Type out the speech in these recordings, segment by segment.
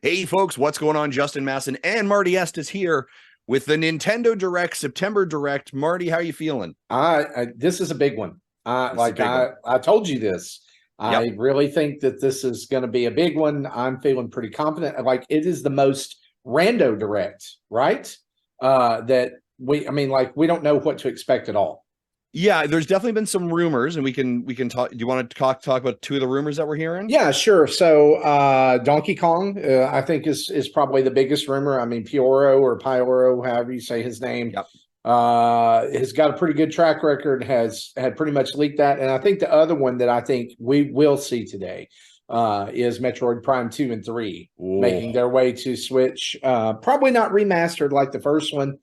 Hey, folks, what's going on? Justin Masson and Marty Estes here with the Nintendo Direct, September Direct. Marty, how are you feeling? This is a big one. I told you this. Yep. I really think that this is going to be a big one. I'm feeling pretty confident. Like, it is the most rando Direct, right? We don't know what to expect at all. Yeah, there's definitely been some rumors, and we can talk. Do you want to talk about two of the rumors that we're hearing? Yeah, sure. So Donkey Kong, I think is probably the biggest rumor. I mean, Pioro or Pioro, however you say his name, Yep. has got a pretty good track record, had pretty much leaked that. And I think the other one that I think we will see today is Metroid Prime 2 and 3 making their way to Switch. Probably not remastered like the first one,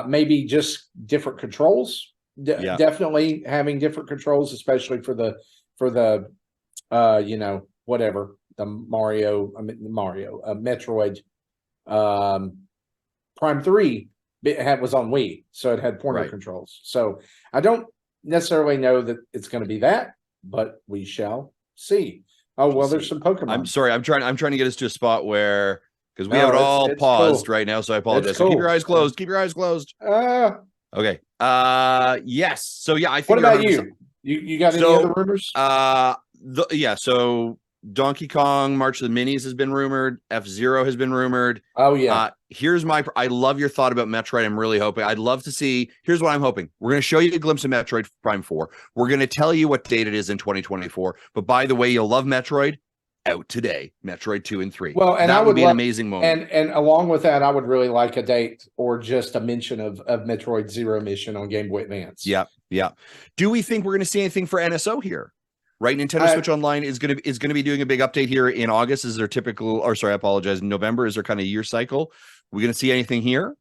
maybe just different controls. Definitely having different controls, especially for the whatever the Metroid Prime 3 was on Wii, so it had pointer controls. So I don't necessarily know that it's going to be that, but we shall see. Oh well, there's some Pokemon. I'm sorry, I'm trying to get us to a spot where, because we have it all paused right now, so I apologize. So keep your eyes closed. Keep your eyes closed. Okay. Yes. So yeah, I think. What about you? You got any other rumors? So Donkey Kong March of the Minis has been rumored. F-Zero has been rumored. Oh yeah. I love your thought about Metroid. I'm really hoping. I'd love to see. Here's what I'm hoping. We're going to show you a glimpse of Metroid Prime 4. We're going to tell you what date it is in 2024. But by the way, you'll love Metroid. Out today, Metroid 2 and 3. Well, and that would be an amazing moment. And along with that, I would really like a date or just a mention of Metroid Zero Mission on Game Boy Advance. Yeah. Do we think we're going to see anything for NSO here? Right, Nintendo Switch Online is going to be doing a big update here in August. Is there typical, or sorry, I apologize, in November? Is there kind of a year cycle? We're going to see anything here?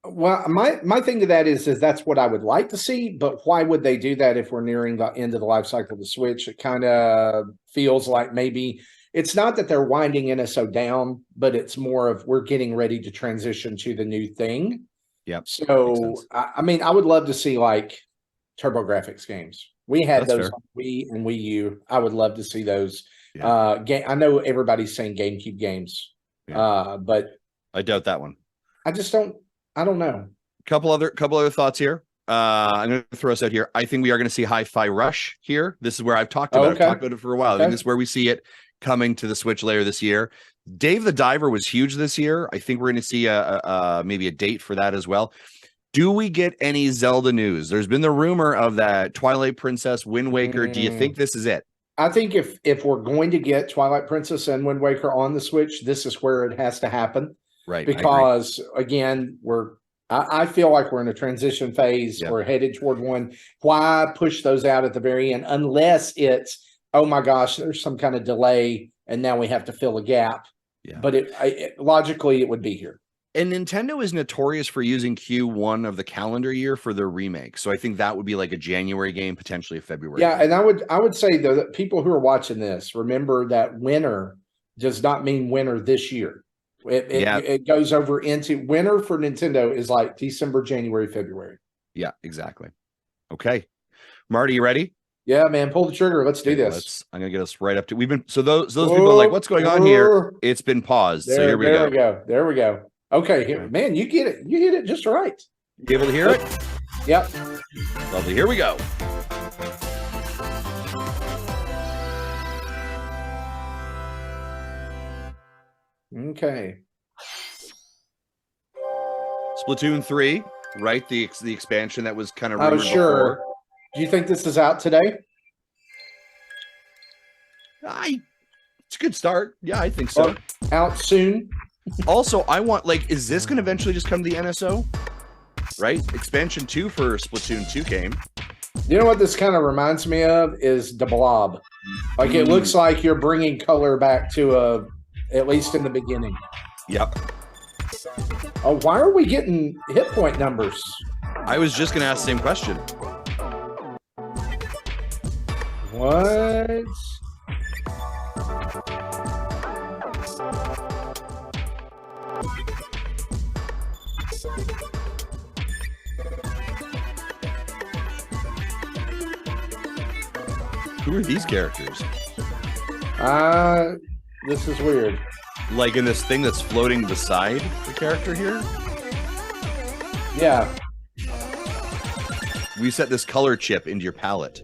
Well, my thing to that is that's what I would like to see, but why would they do that if we're nearing the end of the life cycle of the Switch? It kind of feels like maybe. It's not that they're winding NSO down, but it's more of we're getting ready to transition to the new thing. Yep. So, I mean, I would love to see like TurboGrafx games. We had those on Wii and Wii U. I would love to see those. I know everybody's saying GameCube games, but I doubt that one. I don't know. Couple other thoughts here. I'm going to throw us out here. I think we are going to see Hi-Fi Rush here. This is where I've talked about it. I've talked about it for a while. I think this is where we see it coming to the Switch later this year. Dave the Diver was huge this year. I think we're going to see maybe a date for that as well. Do we get any Zelda news? There's been the rumor of that Twilight Princess, Wind Waker. Do you think this is it? I think if we're going to get Twilight Princess and Wind Waker on the Switch, this is where it has to happen. Right. Because again, I feel like we're in a transition phase. Yep. We're headed toward one. Why push those out at the very end unless it's, oh my gosh, there's some kind of delay and now we have to fill a gap. Yeah. But logically, it would be here. And Nintendo is notorious for using Q1 of the calendar year for their remake. So I think that would be like a January game, potentially a February game. And I would say, though, that people who are watching this, remember that winter does not mean winter this year. It goes over into winter for Nintendo is like December, January, February. Yeah, exactly. Okay. Marty, you ready? Yeah, man, pull the trigger. Let's do this. I'm gonna get us right up to. Those people are like, what's going on here? It's been paused. So here we go. There we go. Okay, here, man, you get it. You hit it just right. You able to hear it? Yep. Lovely. Here we go. Okay. Splatoon 3, right? The expansion that was kind of rumored before. Do you think this is out today? It's a good start. Yeah, I think so. Out soon. Also, I want, is this going to eventually just come to the NSO? Right? Expansion 2 for Splatoon 2 came. You know what this kind of reminds me of is the Blob. Like, it looks like you're bringing color back to at least in the beginning. Yep. Oh, why are we getting hit point numbers? I was just going to ask the same question. What? Who are these characters? This is weird. Like in this thing that's floating beside the character here. Yeah. We set this color chip into your palette.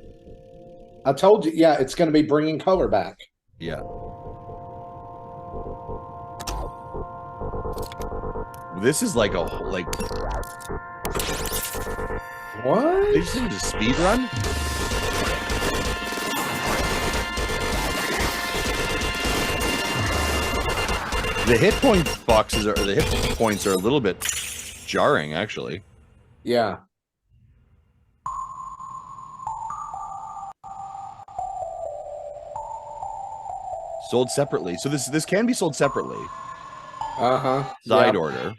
I told you, yeah, it's going to be bringing color back. Yeah. This is like What? They just did a speed run? The hit point boxes are the hit points are a little bit jarring, actually. Yeah. Sold separately. So this can be sold separately. Side order.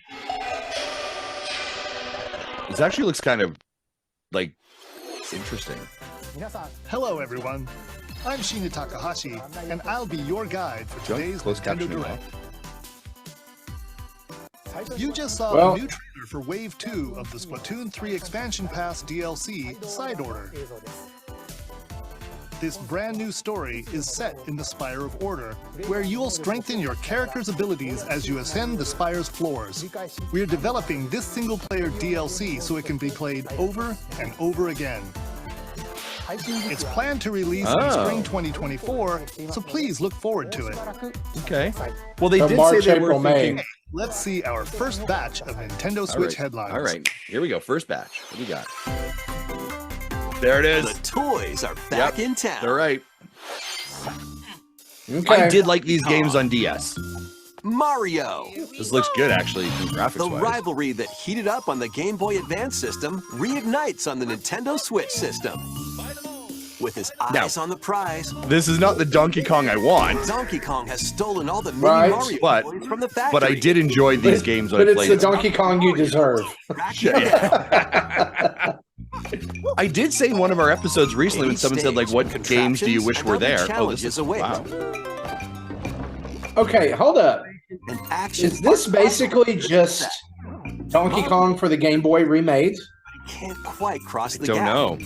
This actually looks kind of like interesting. Hello everyone. I'm Shinya Takahashi, and I'll be your guide for today's Nintendo Direct. You just saw a new trailer for Wave 2 of the Splatoon 3 Expansion Pass DLC, Side Order. This brand new story is set in the Spire of Order, where you'll strengthen your character's abilities as you ascend the Spire's floors. We're developing this single-player DLC so it can be played over and over again. It's planned to release in spring 2024, so please look forward to it. Okay. Well, they did March, say they April, were May. thinking... Let's see our first batch of Nintendo Switch headlines. All right, here we go. First batch. What do we got? There it is. The toys are back in town. All right. Okay. I did like these games on DS. Mario. This looks good, actually, graphics-wise. The rivalry that heated up on the Game Boy Advance system reignites on the Nintendo Switch system. With his eyes on the prize, This is not the Donkey Kong I want, Donkey Kong has stolen all the mini Right. Mario But- toys from the factory. but I did enjoy these games when But I it's played the them. Donkey Kong you deserve. Yeah. I did say in one of our episodes recently when someone said, like, what games do you wish were there? Oh, this is, wow. Okay, hold up. An action Is this basically just Donkey Kong for the Game Boy remade? can't quite cross the Don't gap. know.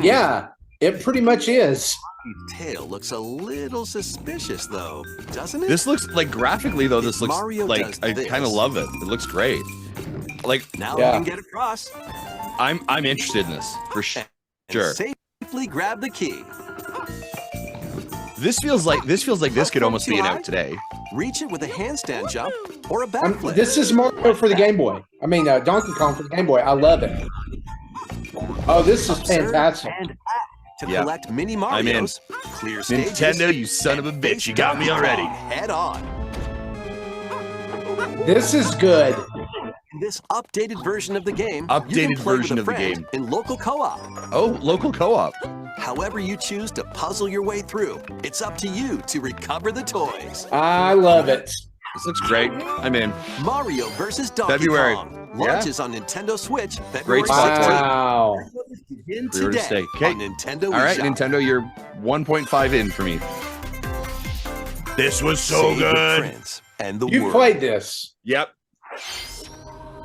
Yeah, it pretty much is. His tail looks a little suspicious, though, doesn't it? This looks, like, graphically, though, this looks Mario like, does I this. kind of love it. It looks great. Like, now Yeah. we can get across. I'm interested in this, for sure. And safely grab the key. This feels like this could almost be an out today. Reach it with a handstand jump or a backflip. This is Mario for the Game Boy. I mean, Donkey Kong for the Game Boy. I love it. Oh, this is fantastic. And to Yeah. collect mini I'm in. Marios, clear stages, Nintendo, you son of a bitch, you got me already. head on. This is good. In this updated version of the game, Updated you can play version with a of the friend game. in local co-op. Oh, local co-op. However you choose to puzzle your way through, it's up to you to recover the toys. I love it. This looks great. I'm in. Mario vs. Donkey February. Kong launches on Nintendo Switch February Great spot to 16th. Wow. Begin Pre-order today stay. Okay. on Nintendo All right, eShop. Nintendo, you're 1.5 in for me. This was so Save the good. prince and the You've world. played this. Yep.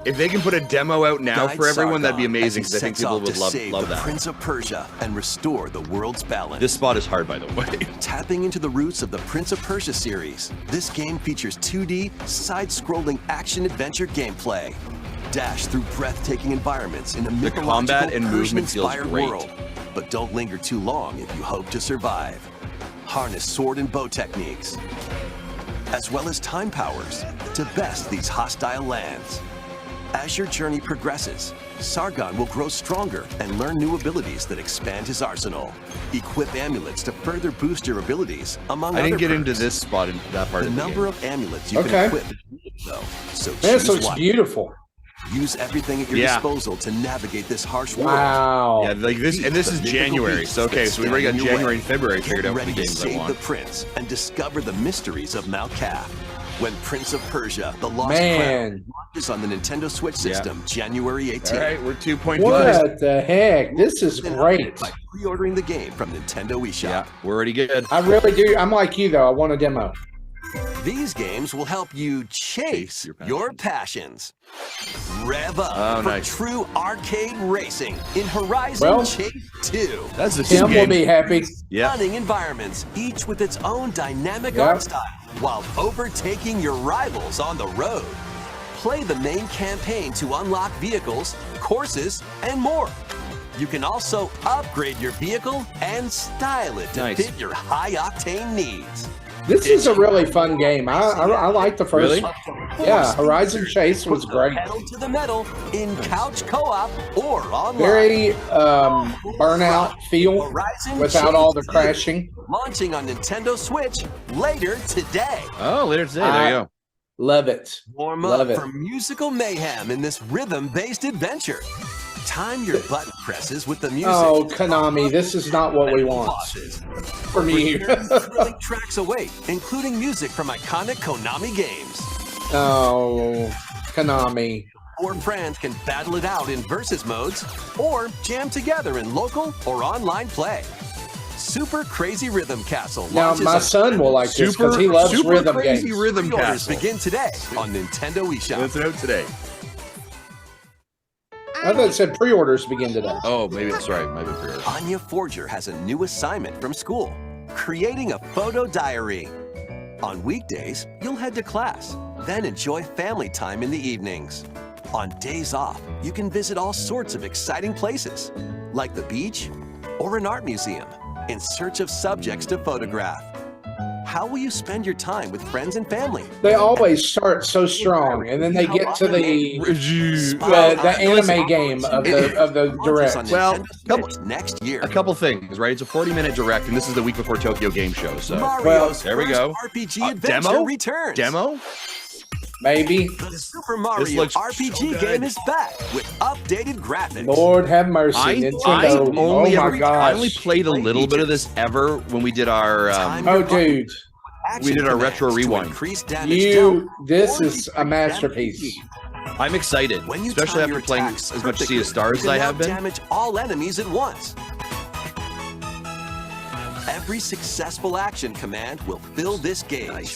If they can put a demo out now Guide for everyone, that'd be Sargon amazing as because I he think sets people off would to love save the the that. Prince of Persia and restore the world's balance. This spot is hard, by the way. Tapping into the roots of the Prince of Persia series, this game features 2D, side-scrolling action-adventure gameplay. Dash through breathtaking environments in a mythological combat and movement feels Persian-inspired great. world. But don't linger too long if you hope to survive. Harness sword and bow techniques, as well as time powers, to best these hostile lands. As your journey progresses, Sargon will grow stronger and learn new abilities that expand his arsenal. Equip amulets to further boost your abilities, among I other didn't get into perks. this spot in that part The of the number game. of amulets you Okay. can equip is limited, though, so This choose looks wisely. beautiful. Use everything at your Yeah. disposal to navigate this harsh world. Wow. Yeah, like this, and this is January. So okay, so we already got January and February figured Get out for the ready to games I save the want. prince and discover the mysteries of Mount Calf. When Prince of Persia, The Lost Man. Crown launches on the Nintendo Switch system January 18th. All right, we're 2.5. What the heck? This is great. By pre-ordering the game from Nintendo eShop. Yeah, we're already good. I really do. I'm like you, though. I want a demo. These games will help you chase your passions. Rev up for true arcade racing in Horizon Chase 2. That's a Tim will be happy. Stunning environments, each with its own dynamic art style, while overtaking your rivals on the road. Play the main campaign to unlock vehicles, courses, and more. You can also upgrade your vehicle and style it to fit your high-octane needs. This is a really fun game. I like the first one. Yeah, Horizon Chase was great. Pedal to the metal in couch co-op or online. Very Burnout feel without all the crashing. Launching on Nintendo Switch later today. Oh, later today. There you go. Love it. Warm up for musical mayhem in this rhythm-based adventure. Time your button presses with the music. Oh, Konami, this is not what we want from you. Thrilling tracks await, including music from iconic Konami games. Oh, Konami. 4 friends can battle it out in versus modes or jam together in local or online play. Super Crazy Rhythm Castle. Now, my son will like this because he loves rhythm games. Super Crazy Rhythm Castle begin today on Nintendo eShop. It's out today. I thought it said pre-orders begin today. Oh, maybe that's right. Maybe pre-orders. Anya Forger has a new assignment from school, creating a photo diary. On weekdays, you'll head to class, then enjoy family time in the evenings. On days off, you can visit all sorts of exciting places, like the beach or an art museum, in search of subjects to photograph. How will you spend your time with friends and family? They always start so strong, and then they get to the anime game of the direct. Well, next year, a couple things, right? It's a 40-minute direct, and this is the week before Tokyo Game Show. So there we go. RPG adventure returns. Demo. Maybe. The Super Mario RPG game is back with updated graphics. Lord have mercy, Nintendo. I only played a little bit of this ever when we did our dude. We did our retro rewind. This is a masterpiece. I'm excited, especially after playing as much Sea of Stars as I have been. Damage all enemies at once. Every successful action command will fill this gauge.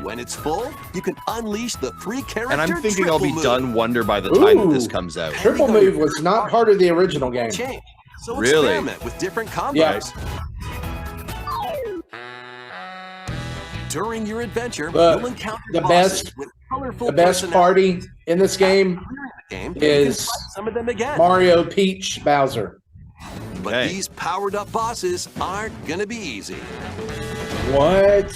When it's full, you can unleash the 3-character And I'm thinking I'll be done Wonder by the time that this comes out. Triple move was not part of the original game. So experiment with different combos. During your adventure, you'll encounter the best party in this game is Mario, Peach, Bowser. But these powered-up bosses aren't gonna be easy. What?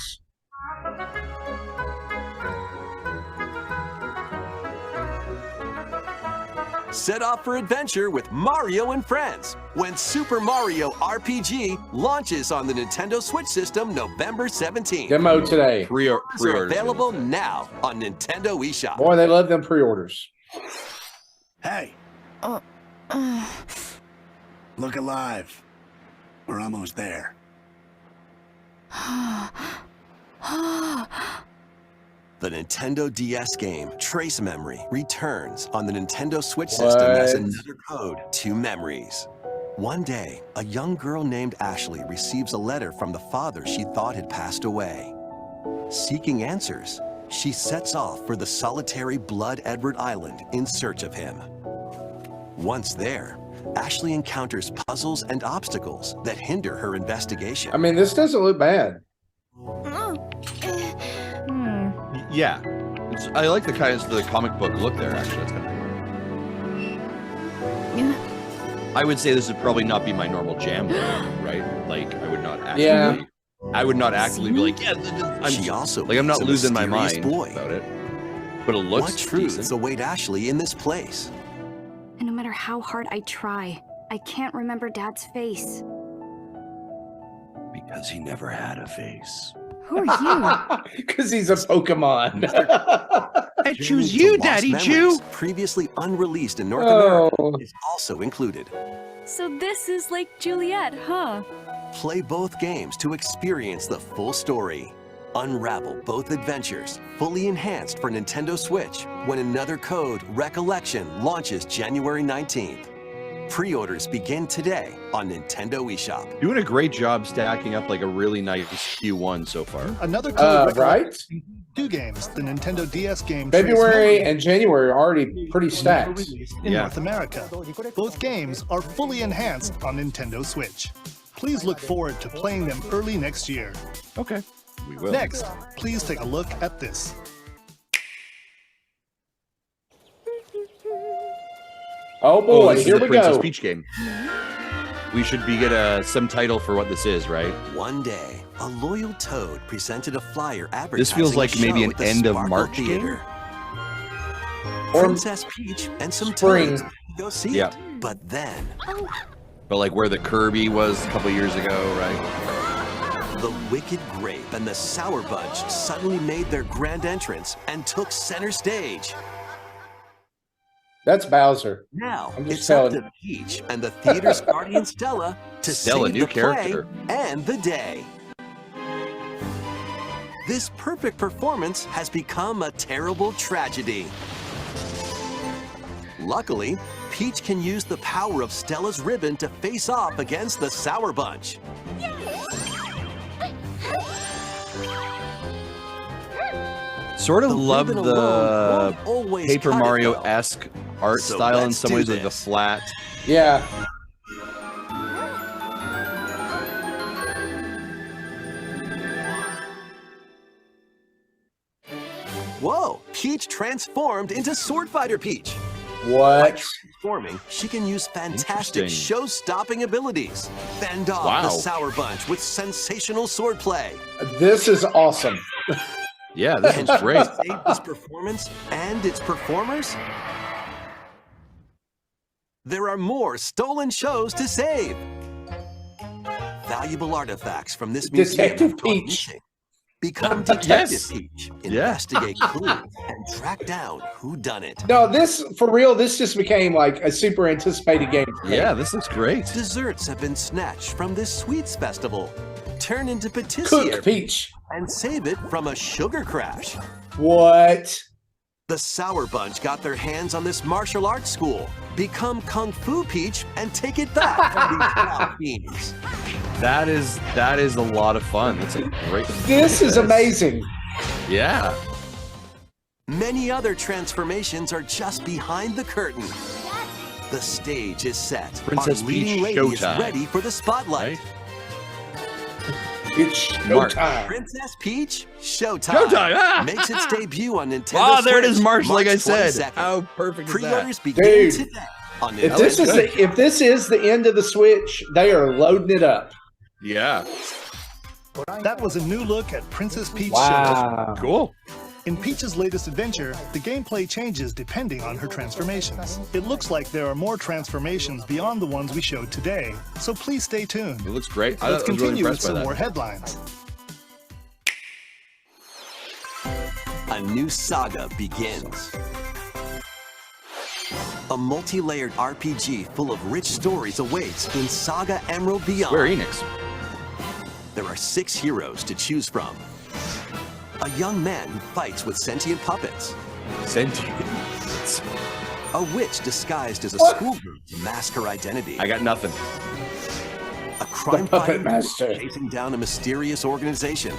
Set off for adventure with Mario and Friends when Super Mario RPG launches on the Nintendo Switch system November 17th. Demo today. Pre-orders are available now on Nintendo eShop. Boy, they love them pre-orders. Hey. Look alive. We're almost there. The Nintendo DS game, Trace Memory, returns on the Nintendo Switch system as another code to memories. One day, a young girl named Ashley receives a letter from the father she thought had passed away. Seeking answers, she sets off for the solitary Blood Edward Island in search of him. Once there, Ashley encounters puzzles and obstacles that hinder her investigation. I mean, this doesn't look bad. Yeah, I like the kind of the comic book look there. Actually, that's kind of cool. I would say this would probably not be my normal jam, right? Like I would not actually. I would not actively be like, I'm not losing my mind about it. But it looks What truths await Ashley in this place? And no matter how hard I try, I can't remember Dad's face. Because he never had a face. Who are you? Because he's a Pokemon. I choose you, Daddy Chew. Previously unreleased in North America is also included. So this is like Juliet, huh? Play both games to experience the full story. Unravel both adventures, fully enhanced for Nintendo Switch, when another code, Recollection, launches January 19th. Pre-orders begin today on Nintendo eShop. Doing a great job stacking up like a really nice Q1 so far. Another code, right? 2 games, the Nintendo DS game February and January are already pretty stacked. in North America. Both games are fully enhanced on Nintendo Switch. Please look forward to playing them early next year. Okay, we will. Next, please take a look at this. Oh boy, this here is the we Princess go. Peach game. We should get some title for what this is, right? One day, a loyal toad presented a flyer advertising This feels like a maybe show an at the end of Sparkle March Theater. Or Princess Peach and some spring. toads go see Yeah. it. But then, But like where the Kirby was a couple years ago, right? the Wicked Grape and the Sour Bunch suddenly made their grand entrance and took center stage. That's Bowser. Now, I'm just it's up telling to Peach and the theater's guardian Stella to Stella, save new the character. play and the day. This perfect performance has become a terrible tragedy. Luckily, Peach can use the power of Stella's ribbon to face off against the Sour Bunch. Sort of The love ribbon the alone won't always Paper cut it, Mario-esque art So style in let's some do ways, like the this. flat. Yeah. Whoa, Peach transformed into Sword Fighter Peach. By What? transforming, she can use fantastic Interesting. show-stopping abilities. Fend off Wow. the Sour Bunch with sensational swordplay. This is awesome. Yeah, this Can is she great. save this performance and its performers? There are more stolen shows to save. Valuable artifacts from this museum Detective have gone Peach. missing. Become Detective Yes. Peach. Yeah. Investigate clues and track down who done it. No, this for real. This just became like a super anticipated game. For me. Yeah, this looks great. Desserts have been snatched from this sweets festival. Turn into Cook patissier Peach. and save it from a sugar crash. What? The Sour Bunch got their hands on this martial arts school. Become Kung Fu Peach and take it back from these proud fiends. That is a lot of fun. That's a great. This is amazing. Yeah. Many other transformations are just behind the curtain. The stage is set. Princess Our leading Peach lady is showtime. ready for the spotlight. Right? It's March. showtime. Princess Peach Showtime, Showtime, ah! makes its debut on Nintendo Oh, there it is, Switch, March. Like I said, 22nd. how perfect is that? Pre-orders begin Dude. today on If Nintendo this is Switch. if this is the end of the Switch, they are loading it up. Yeah. That was a new look at Princess Peach Showtime. Wow. Cool. In Peach's latest adventure, the gameplay changes depending on her transformations. It looks like there are more transformations beyond the ones we showed today, so please stay tuned. It looks great. I Let's was really continue with impressed by some that. more headlines. A new saga begins. A multi-layered RPG full of rich stories awaits in Saga Emerald Beyond. Square Enix. There are 6 heroes to choose from. A young man who fights with sentient puppets. Sentient. A witch disguised as a What? schoolgirl to mask her identity. I got nothing. A crime Puppet fighter master. chasing down a mysterious organization.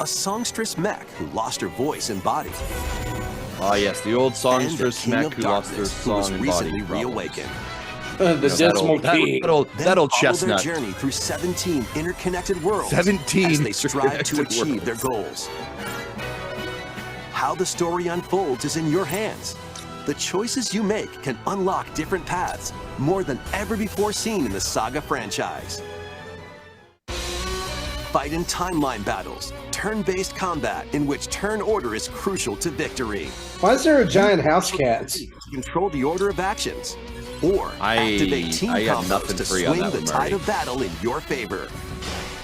A songstress mech who lost her voice and body. Oh yes, the old And the songstress King mech of who lost their Darkness, who was song and recently body. problems. reawakened. The You know, Dismal that King. old Then that old follow chestnut. their journey through 17 interconnected worlds 17 as they strive to interconnected achieve their goals. How the story unfolds is in your hands. The choices you make can unlock different paths, more than ever before seen in the Saga franchise. Fight in timeline battles, turn-based combat in which turn order is crucial to victory. Why is there a giant house cat? To control the order of actions, or activate team I got combos nothing to free on swing that the one, tide Marty. of battle in your favor.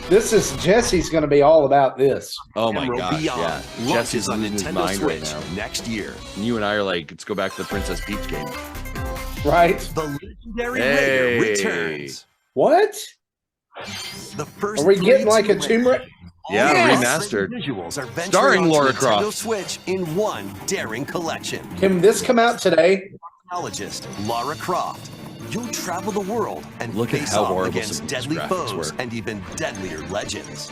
This is Jesse's going to be all about this. Oh my Emerald gosh, Beyond yeah. launches Jesse's on losing his Nintendo mind right Switch now. next year. And you and I are like, let's go back to the Princess Peach game. Right? The legendary Hey. Raider returns. What? The first Are we 3 getting like a Tomb Tomb Raider? Yeah, Yes. remastered. Visuals are venturing Starring onto Lara Nintendo Croft. Switch in one daring collection. Can this come out today? Technologist Lara Croft. You'll travel the world and Look at face how off horrible against some of these deadly graphics foes were. and even deadlier legends.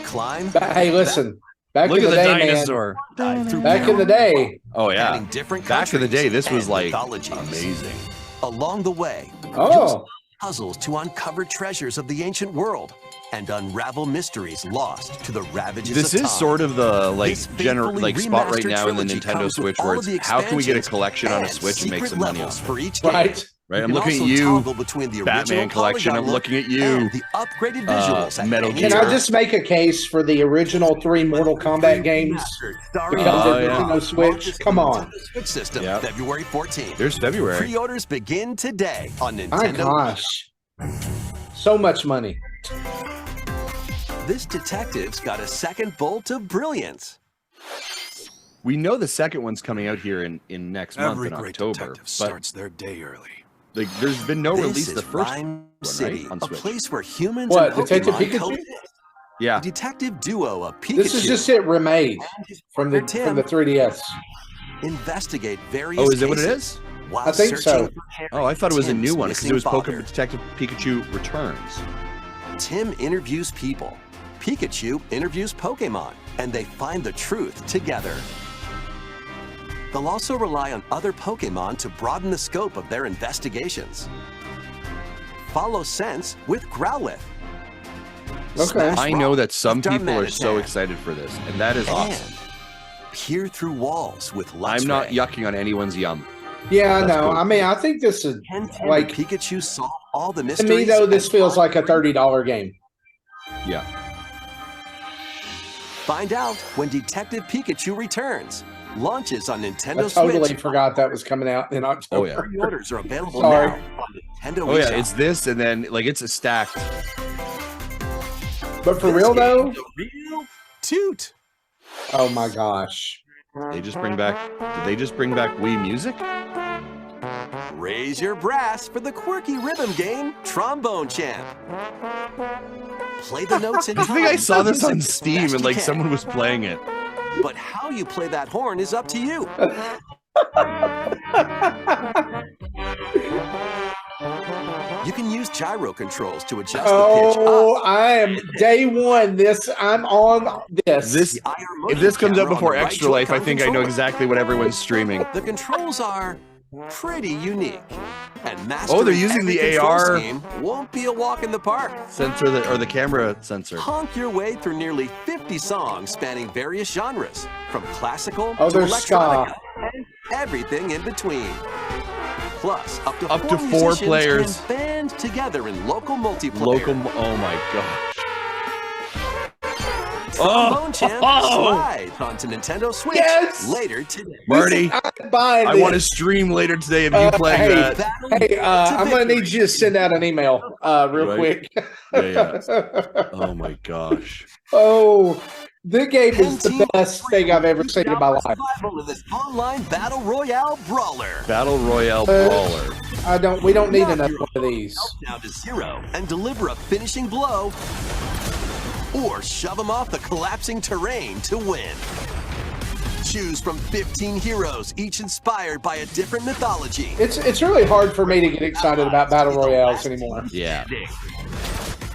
Climb. But hey, listen. Back Look in at the the day, dinosaur. man. Back in the day. Oh yeah. Different Back in the day, this was like mythologies. amazing. Along the way, Oh, puzzles to uncover treasures of the ancient world and unravel mysteries lost to the ravages This of is time. sort of the This faithfully spot right remastered now in the trilogy Nintendo comes with Switch where all of it's the how can we get a expansions collection on a and Switch and make secret some money levels off for it? right. each game. Right, I'm You can looking at also you, toggle between the Batman original Collection. I'm polygonal looking at you, and the upgraded visuals at Metal any Can Gear. I just make a case for the original 3 Mortal Kombat games to come to Nintendo Switch? Come on. Switch system, Yep. February 14th. There's February. Pre-orders begin today on My Nintendo. gosh. So much money. This detective's got a second bolt of brilliance. We know the second one's coming out here in next month in October, but starts their day early. like, there's been no This release is the first Rhyme one, City, right, on a Switch. place where humans What, and Detective Pokemon Pikachu? coexist. Yeah. The detective duo of Pikachu This is just it remade from the 3DS. investigate various Oh, is that what it cases is? while I think so. searching for Oh, I thought it was a Tim's new one because missing it was father. Pokemon Detective Pikachu Returns. Tim interviews people. Pikachu interviews Pokemon, and they find the truth together. They'll also rely on other Pokemon to broaden the scope of their investigations. Follow Sense with Growlithe. Okay. Smash I know Rock that some with people are so Darmanitan. excited for this, and that is awesome. And peer through walls with Luxray. I'm not yucking on anyone's yum. Yeah, I That's know. cool. I mean, I think this is, Can Tim like, and Pikachu solve all the to mysteries? me, though, this and feels like a find $30 game. Yeah. Find out when Detective Pikachu returns. Launches on Nintendo I totally Switch. forgot that was coming out in October. Oh yeah. Pre-orders are available Sorry. now on Nintendo Oh yeah. eShop. It's this, and then like it's a stacked. But for This real, though, game's a real toot. oh my gosh. They just bring back. Did they just bring back Wii Music? Raise your brass for the quirky rhythm game, Trombone Champ. Play the notes in I think I saw this on music as Steam, best and you like can. someone was playing it. But how you play that horn is up to you. You can use gyro controls to adjust the pitch Oh, up. I am day one. I'm on this. This, The IR if motion this comes out camera on before the right Extra Life, I Joy-Con think I know controller. exactly what everyone's streaming. The controls are pretty unique. And Oh, they're mastering using the every control AR scheme won't be a walk in the park. Sensor or the camera sensor. Honk your way through nearly 50 songs spanning various genres, from classical Oh, to there's electronica, and everything in between. Plus, up to Up to four musicians players. can band together in local multiplayer. Local. Oh my gosh. Trombone Champ Oh! slides onto Nintendo Switch Yes! later today. Marty, I'm buying I this. want to stream later today of you playing hey, that. Battle Hey, to I'm gonna need victory. you to send out an email real Right. quick. Yeah. Oh my gosh. Oh, the game is the 10 best thing I've ever seen in my life. Survival in this online battle royale brawler. Battle Royale Brawler. We don't need another one of these. Down to 0 and deliver a finishing blow, or shove them off the collapsing terrain to win. Choose from 15 heroes, each inspired by a different mythology. It's really hard for me to get excited about battle royales anymore. Yeah.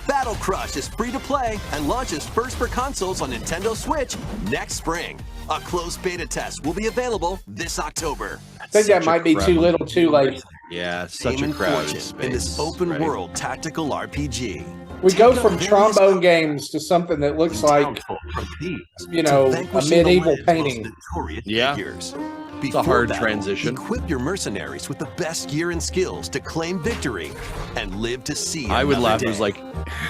Battle Crush is free to play and launches first for consoles on Nintendo Switch next spring. A closed beta test will be available this October. I think that might be too little, too late. Yeah, such Aim a and crowded fortune space. in this open right? world tactical RPG. We go Take from up various trombone games to something that looks like, you know, a medieval painting. Yeah. Figures. It's a hard transition. Equip your mercenaries with the best gear and skills to claim victory and live to see I would another laugh. day. It was like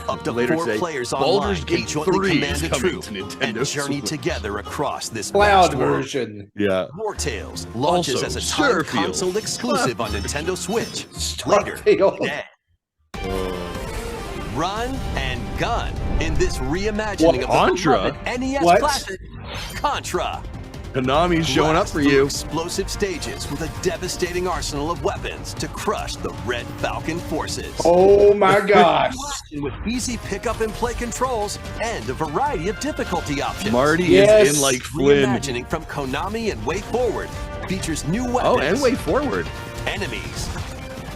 Up to later 4 today. players Baldur's online Gate can jointly 3 command is a coming troop to Nintendo and journey Switch. together across this Cloud vast world. version. Yeah. War Tales launches Also, as a timed Starfield. console exclusive on Nintendo Switch later Starfield. today. Run and gun in this reimagining of the Contra? beloved NES What? classic Contra. Konami's showing up Blast for through you. Explosive stages with a devastating arsenal of weapons to crush the Red Falcon forces. Oh my gosh. With easy pick-up and play controls and a variety of difficulty options. Marty Yes. is in like Flynn. Reimagining from Konami and Way Forward features new weapons, Oh, and way forward. enemies,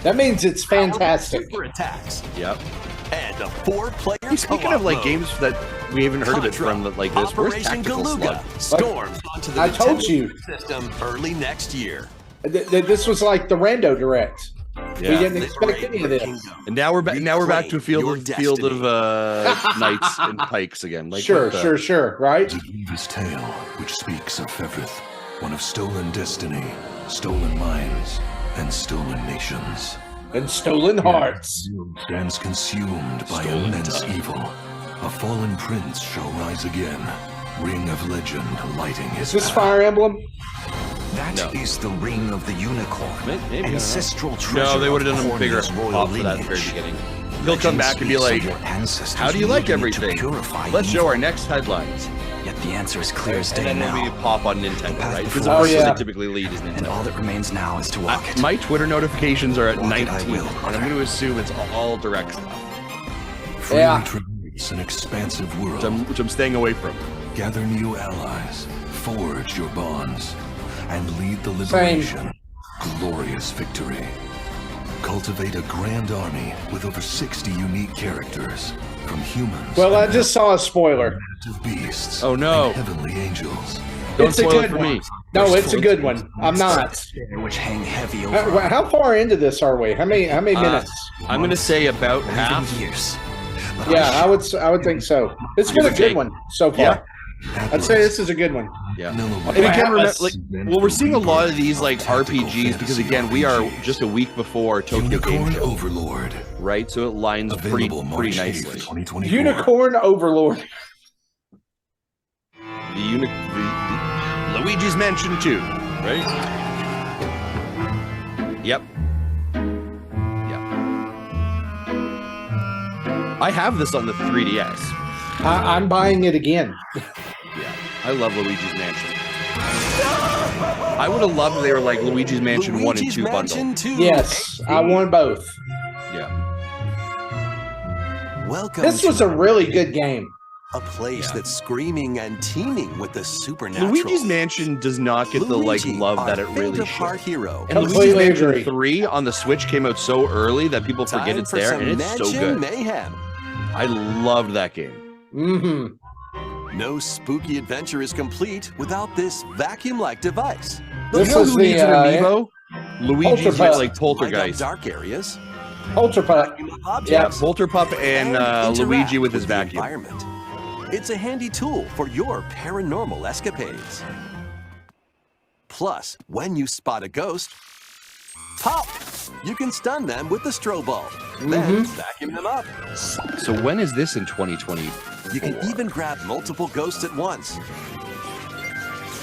That means it's fantastic. super attacks, Yep. and a 4-player Speaking of like games that we haven't heard of it from like this. Where's Operation Tactical Galuga Slug? storms onto the I told Nintendo you. system early next year. This was like the Rando Direct. Yeah. We didn't expect any of this. And now we're back. Now we're back to a field Your of knights and pikes again. Like Sure, right? To Eva's tale, which speaks of Feveth, one of stolen destiny, stolen minds, and stolen nations. And stolen hearts. Stands consumed by immense evil. A fallen prince shall rise again. Ring of legend lighting his Is this path. Fire Emblem? That is the ring of the unicorn. Maybe, ancestral treasure. No, they would have done a of bigger Cornwall's royal pop for that at the very lineage. beginning. He'll come back and be like, "How do you like everything? Let's show our next headlines." Yet the answer is clear as And day then now. we pop on Nintendo, right? Because Oh, the yeah. they typically lead is And Nintendo. all that remains now is to walk it. My Twitter notifications are at Walk it, 19, I will, and I'm brother. going to assume it's all direct stuff, Freely Yeah. traverse an expansive world. which I'm staying away from. Gather new allies, forge your bonds, and lead the liberation. Glorious victory. Cultivate a grand army with over 60 unique characters, from humans. Well, I and just saw a spoiler. to beasts. Oh, no. And heavenly angels. Don't It's a spoil it good for one. me. No, it's a good one. I'm not. Which hang heavy over How far into this are we? How many minutes? I'm going to say about half. even years. But Yeah, I would think so. It's been a good one so far. Yeah. I'd say this is a good one. Yeah. Mellow And again, remember, Atlas. like, well, we're seeing a lot of these like RPGs because again, we are just a week before Tokyo Game Unicorn Show, Overlord. right? So it lines pretty Available March 8th, nicely. 2024. Unicorn Overlord. The Luigi's Mansion 2, right? Yep. I have this on the 3DS. I'm buying it again. Yeah, I love Luigi's Mansion. I would have loved if they were like Luigi's Mansion 1 and Luigi's 2 Mansion bundle. 2 Yes, HD. I want both. Yeah. Welcome This to was a really good game. a place that's screaming and teeming with the supernatural. Luigi's Mansion does not get the like Luigi, love that our it really favorite should. part hero. And Completely Luigi's Mansion agree. 3 on the Switch came out so early that people forget Time it's for there, some and it's so mansion good. mayhem. I loved that game. Mm-hmm. No spooky adventure is complete without this vacuum-like device. This You know was who the needs an amiibo? Luigi's Polterpup. like Light up Poltergeist. dark areas. Polterpup. vacuum up Yeah, objects, Polterpup and interact Luigi with his the vacuum. environment. It's a handy tool for your paranormal escapades. Plus, when you spot a ghost, pop! You can stun them with the strobe bulb, then vacuum them up. So when is this in 2020? You can even grab multiple ghosts at once.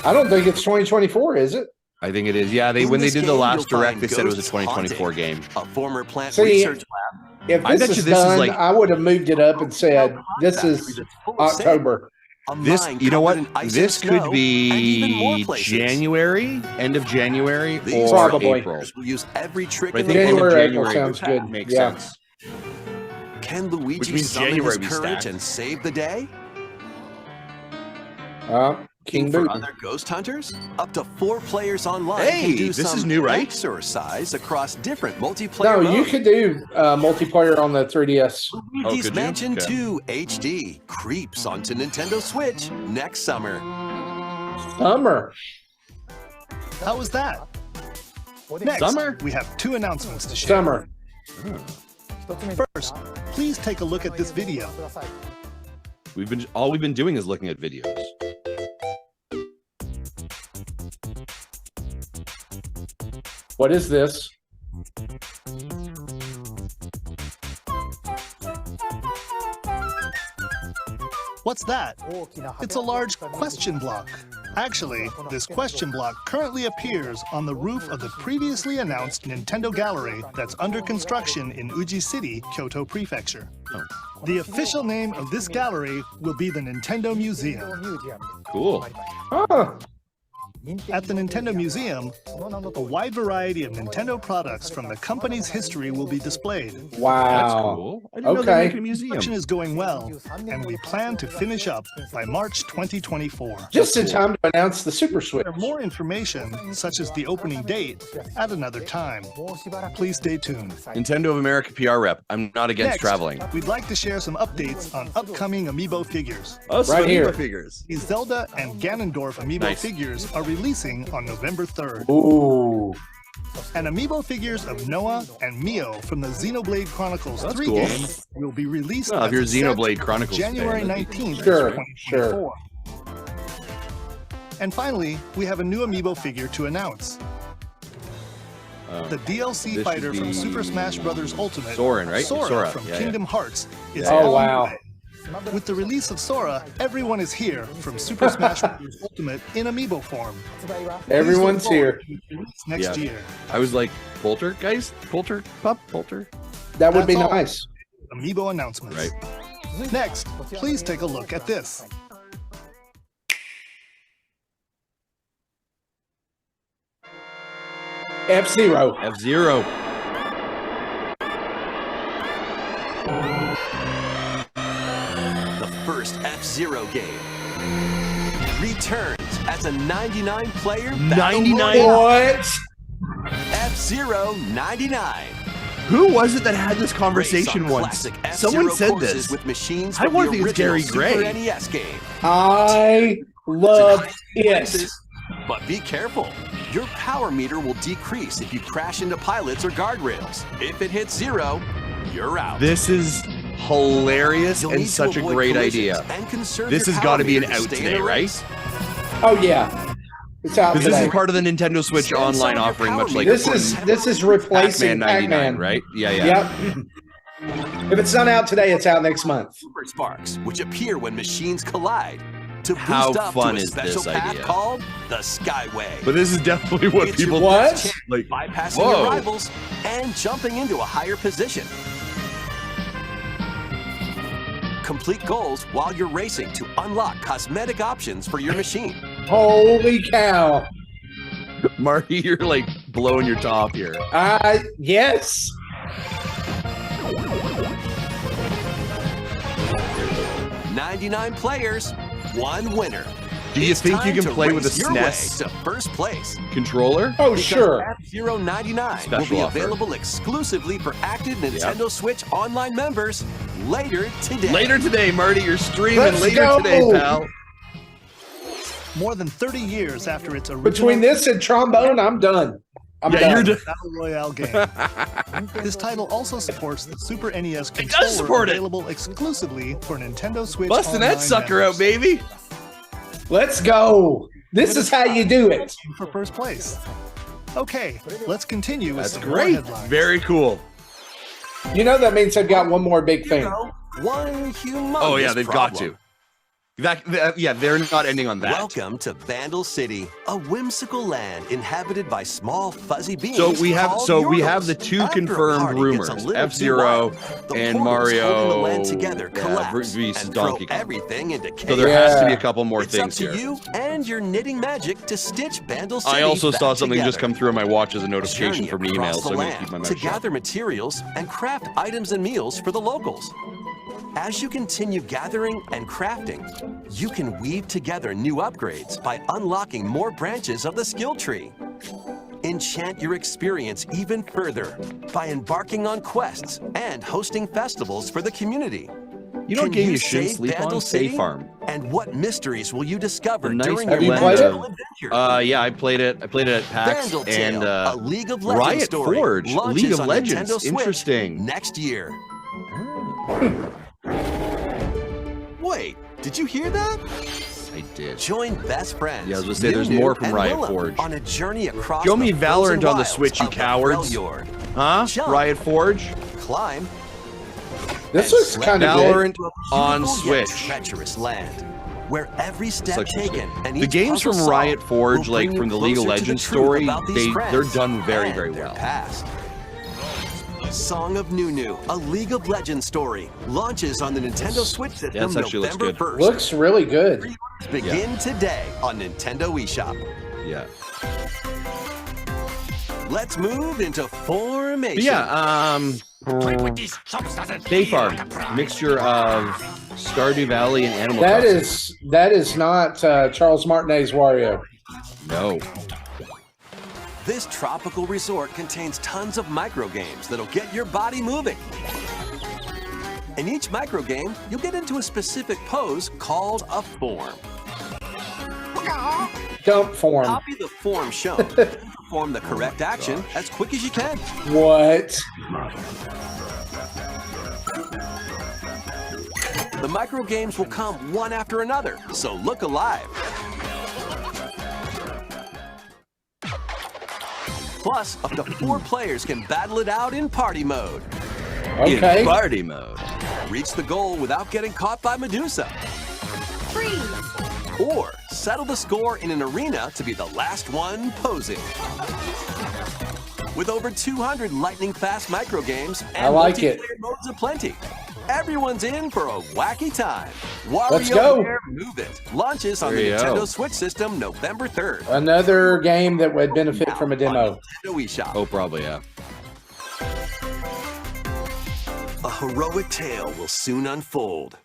I don't think it's 2024, is it? I think it is. Yeah, In when they this did the game, last you'll direct, find they said it was a ghosts 2024 haunting game. A former plant See, research lab. If I this bet you is this is done, like- I would have moved it up and said this is October. A This, mine you know what? covered in ice This and could snow, and even more be places. January, end of January, These or Probably. April. will use every trick But I in the think end of January, April January sounds good. makes Yeah. sense. Can Luigi Which means summon January his we courage stacked. and save the day? King For Boot. other ghost hunters, up to 4 players online Hey, can do this some is new, right? exercise across different No, multiplayer you modes. could do multiplayer on the 3DS. Luigi's could you? Mansion Okay. 2 HD creeps onto Nintendo Switch next summer. Summer. How was that? Next, Summer? we have 2 announcements to share. Summer. First, please take a look at this video. All we've been doing is looking at videos. What is this? What's that? It's a large question block. Actually, this question block currently appears on the roof of the previously announced Nintendo Gallery that's under construction in Uji City, Kyoto Prefecture. The official name of this gallery will be the Nintendo Museum. Cool. Oh, At the Nintendo Museum, a wide variety of Nintendo products from the company's history will be displayed. Wow. That's cool. I didn't know they were making a museum. Production is going well, and we plan to finish up by March 2024. Just in time to announce the Super Switch. For more information, such as the opening date, at another time. Please stay tuned. Nintendo of America PR rep. I'm not against Next, traveling. We'd like to share some updates on upcoming Amiibo figures. Oh, so Right Amiibo here. figures. The Zelda and Ganondorf Amiibo Nice. figures are releasing on November 3rd. Ooh. And Amiibo figures of Noah and Mio from the Xenoblade Chronicles That's 3 cool. game will be released Well, if as you're a a set Xenoblade Chronicles January fan, that'd be 19th, Sure, 2024. And finally, we have a new Amiibo figure to announce. The DLC this fighter should from be Super Smash Bros. Ultimate, Soren, right? Sora, Sora, from yeah, Kingdom Hearts, is Yeah, Oh, on wow. the way. With the release of Sora, everyone is here from Super Smash Bros. Ultimate in Amiibo form. Everyone's Please look forward here. to its release next Yeah. year. I was like, Poltergeist? Polter? That would be That's all. nice. Amiibo announcements. Right. Next, please take a look at this. F-Zero. F-Zero. The first F-Zero game returns as a 99-player 99? What? F-Zero 99. Who was it that had this Race conversation on once? classic Someone F-Zero said courses this. with machines I from want the to think it's Gary original Gray. Super NES game. I love it. Races, but be careful. Your power meter will decrease if you crash into pilots or guardrails. If it hits 0, you're out. This is hilarious You'll and need to such a avoid great collisions idea. and conserve This your has power got to be an meter to out stay in today, a right? race. Oh yeah. It's out Because this today. is part of the Nintendo Switch Spend online some of your offering, power much like This is replacing Pac-Man 99, Pac-Man. right? Yeah. Yep. If it's not out today, it's out next month. Super sparks, which appear when machines collide. To boost How up fun to a is special this path idea? called the Skyway. But this is definitely what It's your people What? chance like. bypassing Whoa. your rivals and jumping into a higher position. Complete goals while you're racing to unlock cosmetic options for your machine. Holy cow. Marty, you're like blowing your top here. Yes. 99 players, 1 winner. Do you It's think you time can to play with a race your way SNES to first place? controller? Oh, Because sure. F-Zero 99 will Special be offer. available exclusively for active Nintendo Switch Online members later today. Later today, Marty, you're streaming Let's later go. today, pal. More than 30 years after its original Between this and trombone, I'm done. I'm Yeah, done. you're done. Battle Royale game. This title also supports the Super NES controller does support it. available exclusively for Nintendo Switch Busting that Online sucker members. out, baby. Let's go. This is how you do it. For first place. Okay, let's continue with That's some more great. headlines. Very cool. You know that means I've got one more big thing. One humongous Oh yeah, they've got problem. to. Yeah, they're not ending on that. Welcome to Vandal City, a whimsical land inhabited by small fuzzy beings. So we have called the Yordles. two After a confirmed party gets a rumors: little too F-Zero wild, the and portals Mario. holding the land together collapse Reese and Donkey throw Kong. everything into chaos. So there has to be a Yeah. couple more It's up things to here. you and your knitting magic to stitch Vandal City I also back saw something just together. come through on my watch as a notification Journey from an across email, so the I'm going to land keep my mouth to shut. gather materials and craft items and meals for the locals. As you continue gathering and crafting, you can weave together new upgrades by unlocking more branches of the skill tree. Enchant your experience even further by embarking on quests and hosting festivals for the community. You know what Can game you you shouldn't save sleep Vandal on? City? Safe Farm. And what mysteries will you discover A nice during Have your you played it? magical adventure? Yeah, I played it. I played it at PAX Vandal and Tale, a League of Legends Riot story, Forge, launches League of on Legends. Nintendo Switch Interesting. next year. Wait, did you hear that? I did. Join best friends. Yeah, I was gonna say, there's Nunu more from and Riot Willem Forge. on a journey across Show me the Valorant frozen on the wilds Switch, you of the cowards. Freljord. Huh? Jump. Riot Forge? Climb. This and looks slip kind of Valorant good. to a on beautiful yet Switch. treacherous land, where every step Looks taken interesting. and The each games puzzle from solved Riot Forge, will like bring you from the League of closer to the Legends truth story, about these friends they're done very, and very their well. past. Song of Nunu, a League of Legends story, launches on the Nintendo Switch system actually looks November good. 1st. Looks really good. Begin today on Nintendo eShop. Yeah. Let's move into formation. But yeah, Day Farm, mixture of Stardew Valley and Animal Crossing. That is not Charles Martinet's Wario. No. This tropical resort contains tons of micro games that'll get your body moving. In each micro game, you'll get into a specific pose called a form. Dump form. Copy the form shown. Perform the correct action as quick as you can. What? The micro games will come one after another, so look alive. Plus, up to 4 players can battle it out in party mode. Okay. In party mode. Reach the goal without getting caught by Medusa. Freeze! Or settle the score in an arena to be the last one posing. With over 200 lightning-fast micro games and I like it. multiplayer modes aplenty, everyone's in for a wacky time. Let's go. WarioWare Move It launches on the Nintendo Switch system November 3rd. Another game that would benefit from a demo. Nintendo eShop. Oh, probably, yeah. A heroic tale will soon unfold.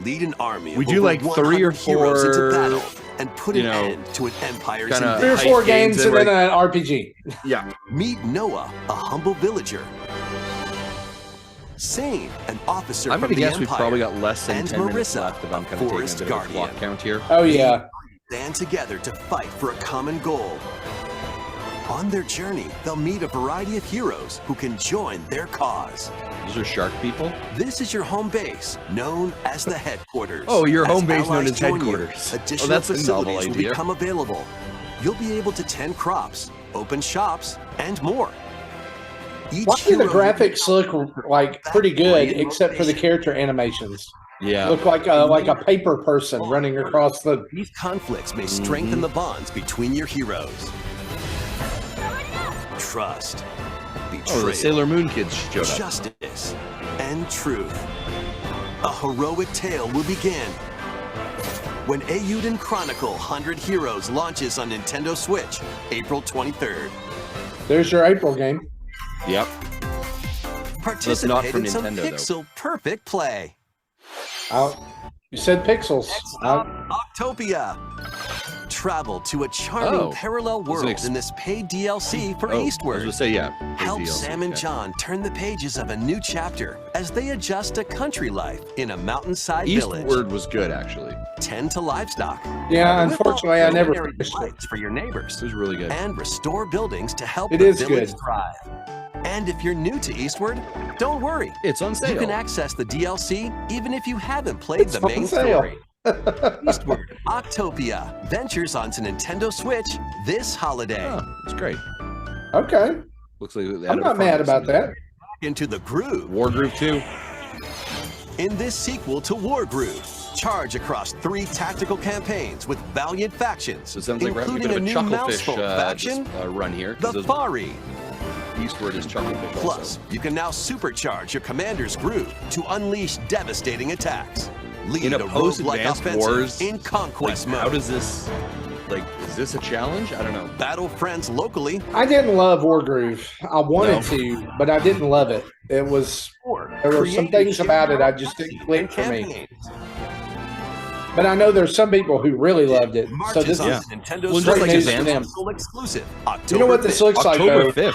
Lead an army of Would you over like 3 or 100 heroes into 4, battle and put you an know, end to an empire's kinda invasion. 3 or 4 hype games games and and then an RPG. Yeah. Meet Noah, a humble villager. Sane, an officer I'm from going to the guess we've Empire. probably got less than And 10 minutes Marissa, left if I'm kind a of taking a forest bit of a guardian. clock count here. Oh, yeah. Stand together to fight for a common goal. On their journey, they'll meet a variety of heroes who can join their cause. Those are shark people? This is your home base, known as the headquarters. Oh, your home base known allies as join you, headquarters. Additional that's a novel facilities will idea. become available. You'll be able to tend crops, open shops, and more. Each Why do the hero- graphics look like pretty good, except for the character animations? Yeah. Look like a paper person running across the. These conflicts may strengthen the bonds between your heroes. Trust, betrayal, Oh, the Sailor Moon kids showed up. justice, and truth. A heroic tale will begin when Eiyuden Chronicle 100 Heroes launches on Nintendo Switch, April 23rd. There's your April game. Yep. Participate not from in some Nintendo, though. pixel-perfect play. You said pixels. Octopia. Travel to a charming parallel world in this paid DLC for I was Eastward. going to say, yeah. paid Help DLC, Sam and okay. John turn the pages of a new chapter as they adjust to country life in a mountainside village. Eastward was good, actually. Tend to livestock. Yeah, Whip unfortunately, off I never culinary finished it. delights for your neighbors. It was really good. And restore buildings to help It the is village good. thrive. And if you're new to Eastward, don't worry. It's on sale. You can access the DLC even if you haven't played It's the on main sale. story. Eastward, Octopia ventures onto Nintendo Switch this holiday. Oh, it's great. Okay. Looks like they I'm added a not mad farm about that. Into the groove. War Group 2. In this sequel to War Groove, charge across 3 tactical campaigns with valiant factions, So it sounds like we're having a including bit a of a new Chucklefish mousefolk faction, run here. 'cause the those- Fari. Eastward is Chucklefish Plus, also. you can now supercharge your commander's groove to unleash devastating attacks. Lead In a roguelike post-Advanced offensive Wars, in conquest How mode. does this, is this a challenge? I don't know. Battle friends locally. I didn't love Wargroove. I wanted to, but I didn't love it. There were some things about it I just didn't click for me. But I know there's some people who really loved it. So this is Nintendo Well, just like news to Advanced them. console exclusive. You know what this looks like, October though? 5th.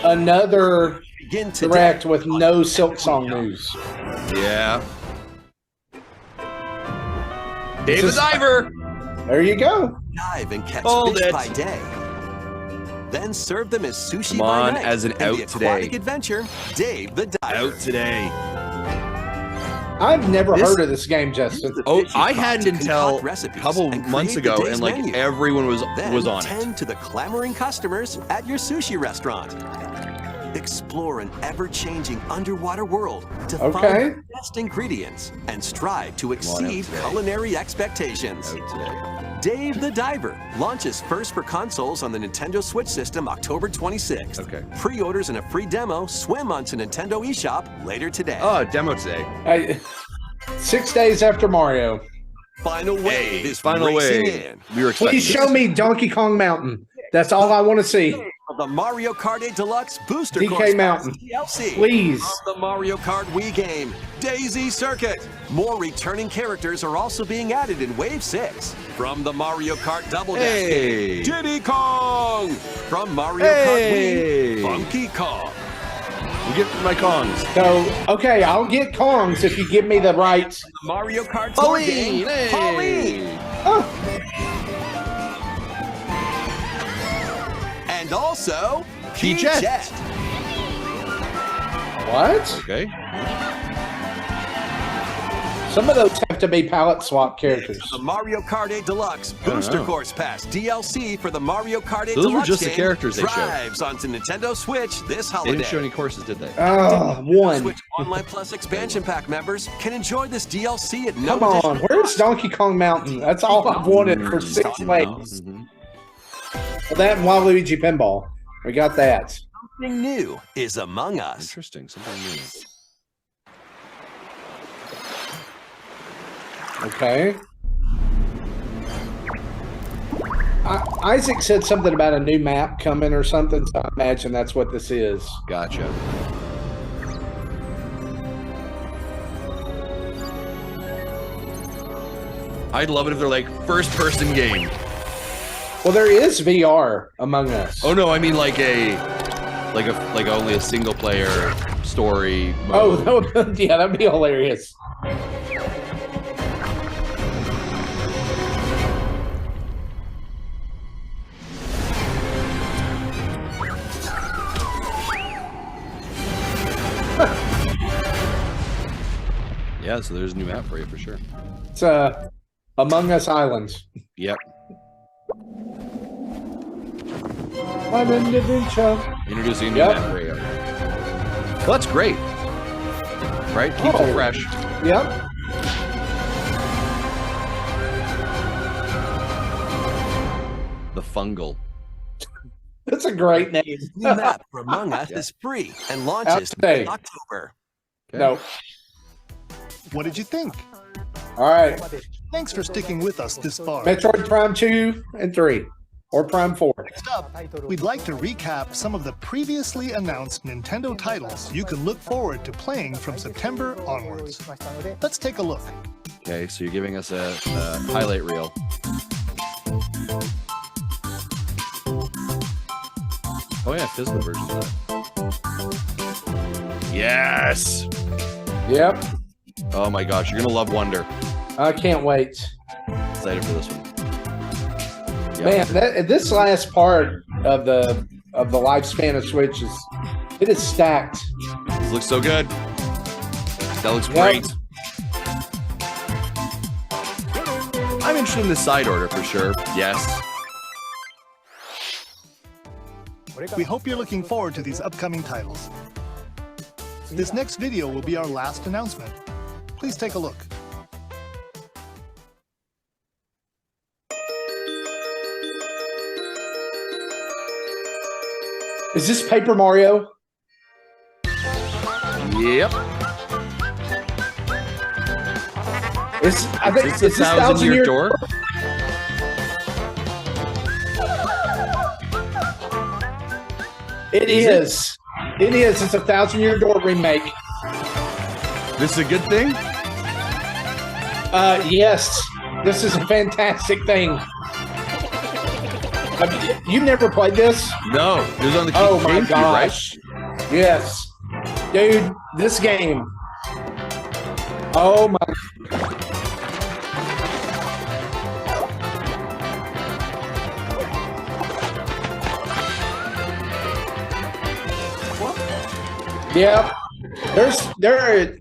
Another Begin today. direct with no Silk Song news. Yeah. Dave the Diver. There you go. Dive and catch Hold fish it. by day. Then serve them as sushi Come by on, night. as an in out the today. aquatic adventure, Dave the Diver. Out today. I've never heard of this game, Justin. Oh, Fish you I caught hadn't to until concoct a recipes couple and months create the ago, day's and like menu. everyone was Then on it. tend to the clamoring customers at your sushi restaurant. Explore an ever-changing underwater world to Okay. find the best ingredients and strive to on, exceed out today. culinary expectations. Out today. Dave the Diver launches first for consoles on the Nintendo Switch system October 26th. Okay. Pre-orders and a free demo swim onto Nintendo eShop later today. Oh, demo today. 6 days after Mario. final wave is final racing wave. in. We were Please show me Donkey Kong Mountain. That's all I want to see. The Mario Kart 8 Deluxe Booster DK Course Mountain. DLC. Please. The Mario Kart Wii game, Daisy Circuit. More returning characters are also being added in Wave 6. From the Mario Kart Double Dash game, Diddy Kong. From Mario Kart Wii, Funky Kong. We'll get my Kongs. So, okay, I'll get Kongs if you give me the right. The Mario Kart Tour game, Pauline. And also, Key-Jet. What? Okay. Some of those have to be palette swap characters. The Mario Kart 8 Deluxe Booster Course Pass DLC for the Mario Kart 8 Those Deluxe were just the game characters they showed. drives onto Nintendo Switch this They holiday. didn't show any courses, did they? One. Switch Online Plus expansion pack members can enjoy this DLC at no Come on, additional where's Donkey Kong Mountain? That's all I've wanted for 6 legs. Well, that and Waluigi Pinball. We got that. Something new is among us. Interesting. Something new. Okay. Isaac said something about a new map coming or something, so I imagine that's what this is. Gotcha. I'd love it if they're like first-person game. Well, there is VR Among Us. Oh no, I mean like only a single-player story mode. Oh, no, yeah, that'd be hilarious. Yeah, so there's a new map for you for sure. It's Among Us Islands. Yep. Island adventure. Introducing a new map for you. Well, that's great. Right? Keeps it fresh. Yep. The Fungal. That's a great name. New map for Among Us is free and launches in October. Okay. No. What did you think? All right. Thanks for sticking with us this far. Metroid Prime 2 and 3. Or Prime 4. Next up, we'd like to recap some of the previously announced Nintendo titles you can look forward to playing from September onwards. Let's take a look. Okay, so you're giving us a highlight reel. Oh yeah, physical version of that. Yes! Yep. Oh my gosh, you're gonna love Wonder. I can't wait. Excited for this one. Man, this last part of the lifespan of Switch is stacked. This looks so good. That looks great. I'm interested in the side order for sure. Yes. We hope you're looking forward to these upcoming titles. This next video will be our last announcement. Please take a look. Is this Paper Mario? Yep. I think Is this a 1,000-year door? It is. It is. It's a 1,000-year door remake. This is a good thing? Yes. This is a fantastic thing. You've never played this? No. It was on the Oh my GameCube, gosh. right? Yes. Dude, this game. Oh my. Yep. There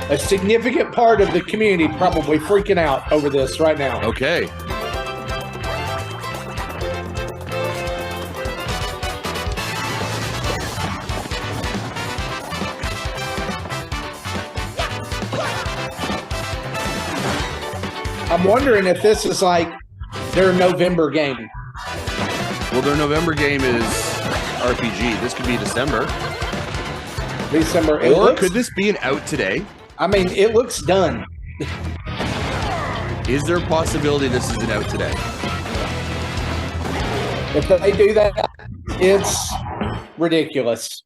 a significant part of the community probably freaking out over this right now. Okay. I'm wondering if this is like their November game. Well, their November game is RPG. This could be December. December. Or could this be an out today? I mean, it looks done. Is there a possibility this isn't out today? If they do that, it's ridiculous.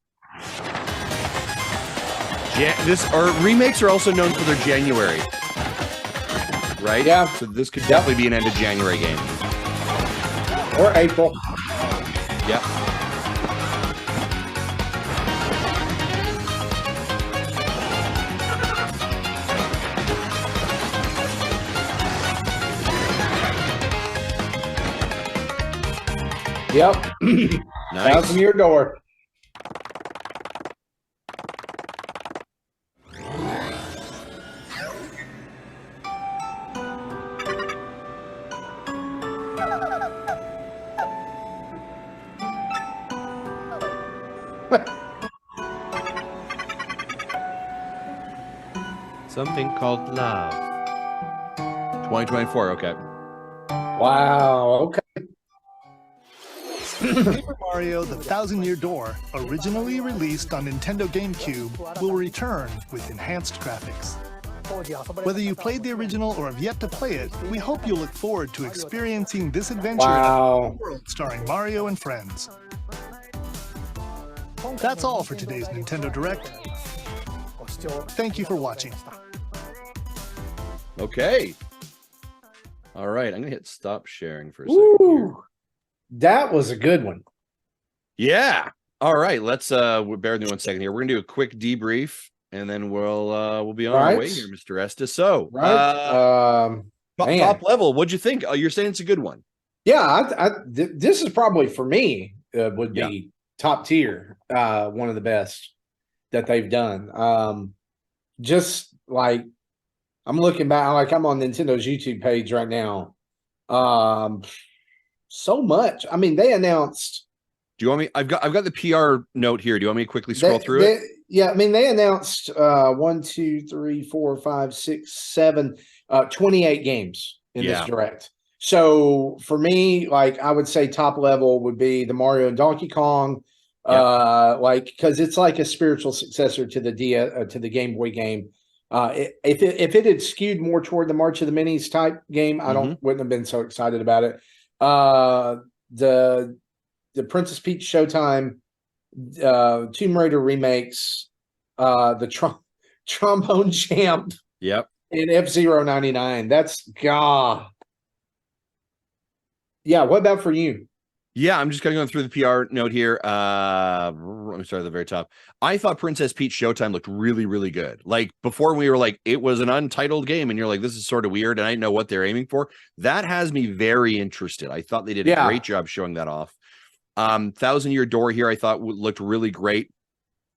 Remakes are also known for their January, right? Yeah. So this could definitely be an end of January game. Or April. Yep. Yep. Nice. 1,000-year door. Something called love. 2024. Okay. Wow. Okay. Paper Mario: The 1,000-Year Door, originally released on Nintendo GameCube, will return with enhanced graphics. Whether you played the original or have yet to play it, we hope you'll look forward to experiencing this adventure in a world starring Mario and friends. That's all for today's Nintendo Direct. Thank you for watching. Okay. All right. I'm going to hit stop sharing for a second here. That was a good one. Yeah. All right. Let's bear with me 1 second here. We're going to do a quick debrief and then we'll be on our way here, Mr. Estes. So, top level, what'd you think? You're saying it's a good one. Yeah, this is probably for me would be top tier, one of the best that they've done. Just like I'm looking back, like I'm on Nintendo's YouTube page right now. So much. I mean, they announced. Do you want me? I've got the PR note here. Do you want me to quickly scroll through it? Yeah, I mean, they announced 1, 2, 3, 4, 5, 6, 7, 28 games in this direct. So for me, like I would say top level would be the Mario and Donkey Kong. Like because it's like a spiritual successor to the Game Boy game. If it had skewed more toward the March of the Minis type game, I wouldn't have been so excited about it. The Princess Peach Showtime, Tomb Raider remakes, the Trombone Champ, and F-Zero 99. That's Yeah, what about for you? Yeah, I'm just kind of going through the PR note here. Let me start at the very top. I thought Princess Peach Showtime looked really, really good. Like before we were like, it was an untitled game and you're like, this is sort of weird. And I didn't know what they're aiming for. That has me very interested. I thought they did a great job showing that off. 1,000-Year Door here, I thought looked really great.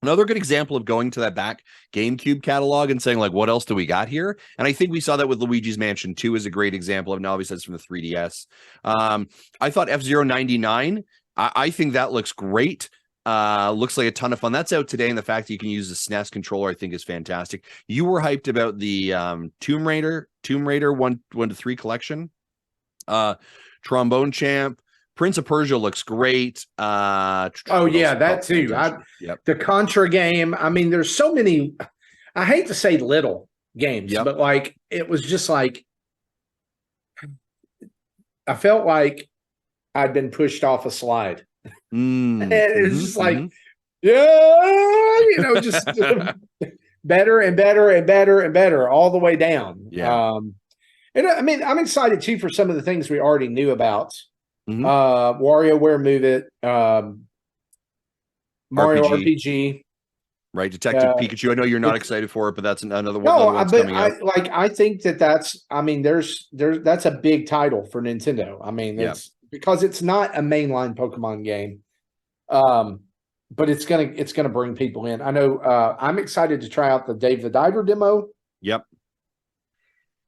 Another good example of going to that back GameCube catalog and saying, like, what else do we got here? And I think we saw that with Luigi's Mansion 2 is a great example of, now obviously that's from the 3DS. I thought F-Zero 99, I think that looks great. Looks like a ton of fun. That's out today, and the fact that you can use the SNES controller, I think, is fantastic. You were hyped about the Tomb Raider 1 to 3 collection. Trombone Champ. Prince of Persia looks great. That too. The Contra game. I mean, there's so many. I hate to say little games, but like it was just like I felt like I'd been pushed off a slide. And it was just like, just better and better and better and better all the way down. And I mean, I'm excited too for some of the things we already knew about. WarioWare Move It, Mario RPG. Right, Detective Pikachu. I know you're not excited for it, but that's another one. I think that's a big title for Nintendo. I mean, it's because it's not a mainline Pokemon game, but it's gonna bring people in. I know. I'm excited to try out the Dave the Diver demo. Yep.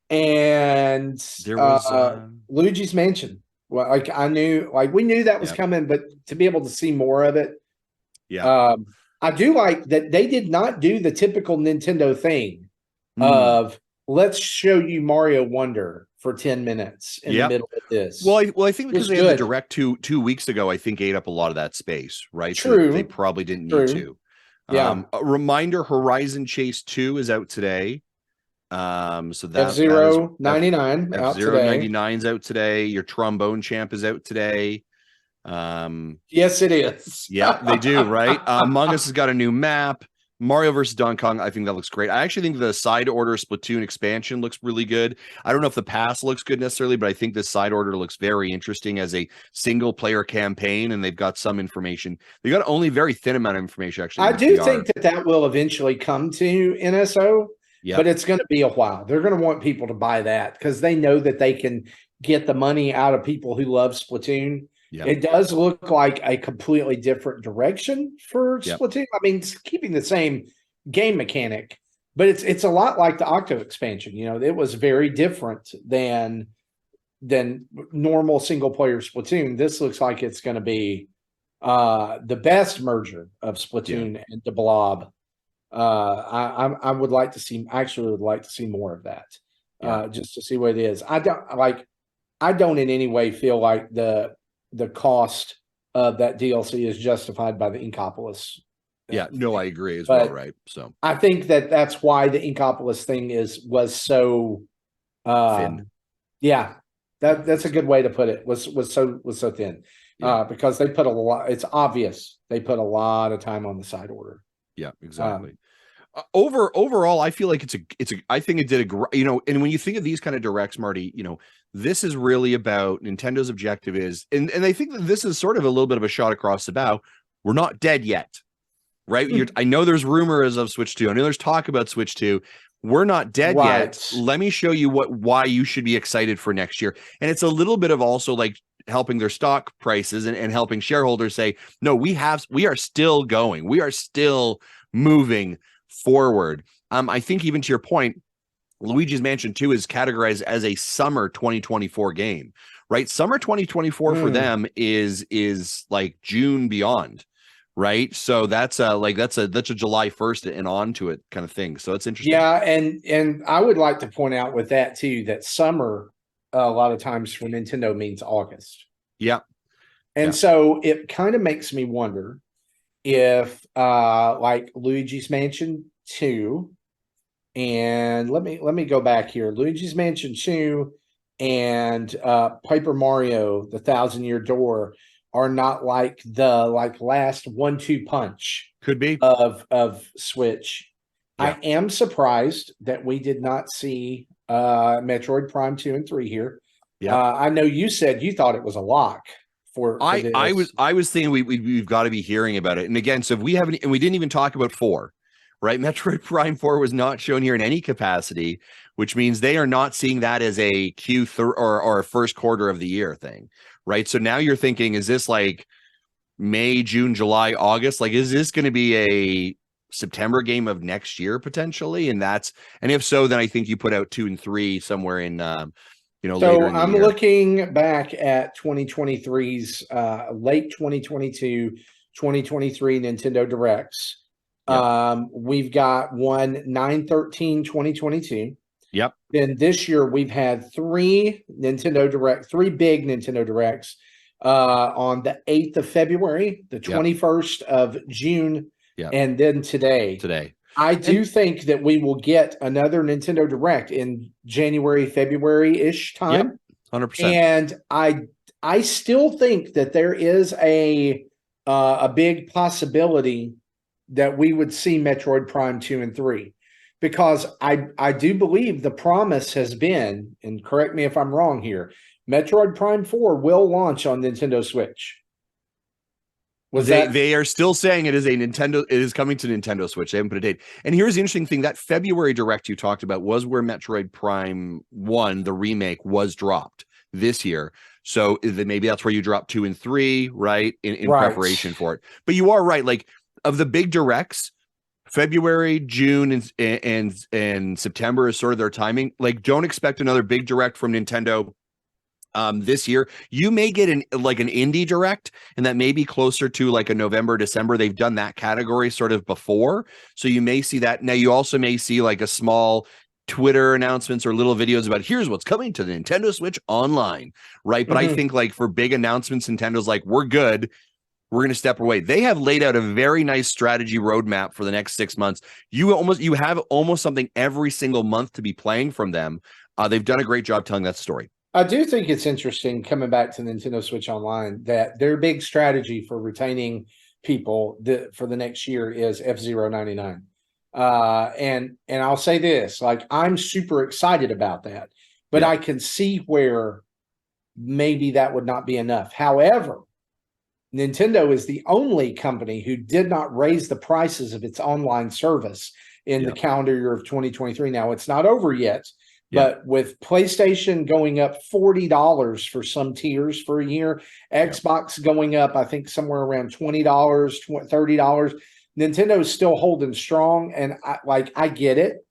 And there was Luigi's Mansion. Well, we knew that was coming, but to be able to see more of it, I do like that they did not do the typical Nintendo thing of let's show you Mario Wonder for 10 minutes in the middle of this. Well, I think because they had the direct two weeks ago, I think ate up a lot of that space, right? True. So they probably didn't need to. A reminder: Horizon Chase 2 is out today. So that F-Zero 99 out F-Zero today. 99's out today. Your Trombone Champ is out today. Yes, it is. Yeah, they do, right? Among Us has got a new map. Mario versus Donkey Kong, I think that looks great. I actually think the side order Splatoon expansion looks really good. I don't know if the pass looks good necessarily, but I think this side order looks very interesting as a single player campaign, and they've got some information. They got only very thin amount of information, actually. I do think that will eventually come to NSO, but it's going to be a while. They're going to want people to buy that because they know that they can get the money out of people who love Splatoon. Yep. It does look like a completely different direction for Splatoon. I mean, it's keeping the same game mechanic, but it's a lot like the Octo expansion. You know, it was very different than normal single player Splatoon. This looks like it's going to be the best merger of Splatoon and the Blob. I would like to see. Actually, would like to see more of that, just to see what it is. I don't in any way feel like the cost of that DLC is justified by the Inkopolis. Yeah, no, I agree as well, right? So I think that's why the Inkopolis thing was so thin. Yeah, that's a good way to put it. Was so thin. Because they put a lot. It's obvious they put a lot of time on the side order. Yeah, exactly. Overall, I feel like I think it did and when you think of these kind of directs, Marty, this is really about Nintendo's objective is, and I think that this is sort of a little bit of a shot across the bow. We're not dead yet, right? I know there's rumors of Switch 2. I know there's talk about Switch 2. We're not dead yet. Let me show you why you should be excited for next year. And it's a little bit of also like helping their stock prices and helping shareholders say, no, we are still going. We are still moving forward. I think even to your point, Luigi's Mansion 2 is categorized as a summer 2024 game, right? Summer 2024 for them is like June beyond, right? So that's a July 1st and on to it kind of thing. So it's interesting. Yeah, and I would like to point out with that too that summer a lot of times for Nintendo means August. Yeah. And so it kind of makes me wonder if like Luigi's Mansion 2 and let me go back here. Luigi's Mansion 2 and Paper Mario, the Thousand Year Door are not like the last 1-2 punch could be of Switch. Yeah. I am surprised that we did not see Metroid Prime 2 and 3 here. Yeah. I know you said you thought it was a lock for this. I was thinking we've got to be hearing about it. And again, so if we haven't, and we didn't even talk about 4, right? Metroid Prime 4 was not shown here in any capacity, which means they are not seeing that as a Q3 or a first quarter of the year thing, right? So now you're thinking, is this like May, June, July, August? Like, is this going to be a September game of next year potentially? And if so, then I think you put out 2 and 3 somewhere in so later in the I'm year. Looking back at 2023's late 2022 2023 Nintendo Directs. Yep. We've got one 9/13/2022. Yep. Then this year we've had 3 big Nintendo Directs on the 8th of February, the 21st of June, and then today. I do think that we will get another Nintendo Direct in January, February-ish time. Yep, 100%. And I still think that there is a big possibility that we would see Metroid Prime 2 and 3. Because I do believe the promise has been, and correct me if I'm wrong here, Metroid Prime 4 will launch on Nintendo Switch. They are still saying it is coming to Nintendo Switch. They haven't put a date. And here's the interesting thing, that February Direct you talked about was where Metroid Prime 1, the remake, was dropped this year. So maybe that's where you drop 2 and 3, right? In preparation for it. But you are right. Like, of the big directs, February, June, and September is sort of their timing. Like, don't expect another big direct from Nintendo this year. You may get an indie direct, and that may be closer to like a November, December. They've done that category sort of before, so you may see that. Now you also may see like a small Twitter announcements or little videos about here's what's coming to the Nintendo Switch online, right? But I think like for big announcements, Nintendo's like, we're good. we're going to step away. They have laid out a very nice strategy roadmap for the next 6 months. You have almost something every single month to be playing from them. They've done a great job telling that story. I do think it's interesting, coming back to Nintendo Switch Online, that their big strategy for retaining people for the next year is F-Zero 99. And I'll say this, like, I'm super excited about that, but I can see where maybe that would not be enough. However, Nintendo is the only company who did not raise the prices of its online service in the calendar year of 2023. Now, it's not over yet, but with PlayStation going up $40 for some tiers for a year, Xbox going up, I think, somewhere around $20, $30, Nintendo is still holding strong. And I get it.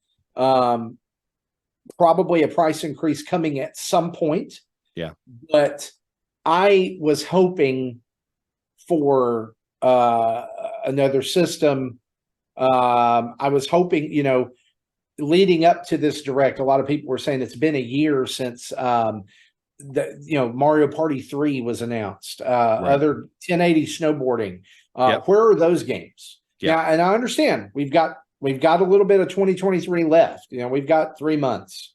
Probably a price increase coming at some point. Yeah. But I was hoping for another system. I was hoping, leading up to this direct, a lot of people were saying it's been a year since Mario Party 3 was announced. Other 1080 snowboarding. Where are those games? Yeah, and I understand we've got a little bit of 2023 left. We've got 3 months.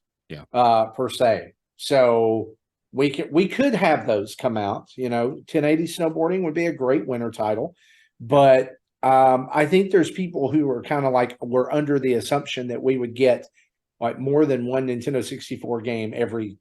Per se. So we could have those come out. 1080 snowboarding would be a great winter title, but I think there's people who are kind of like, we're under the assumption that we would get like more than one Nintendo 64 game every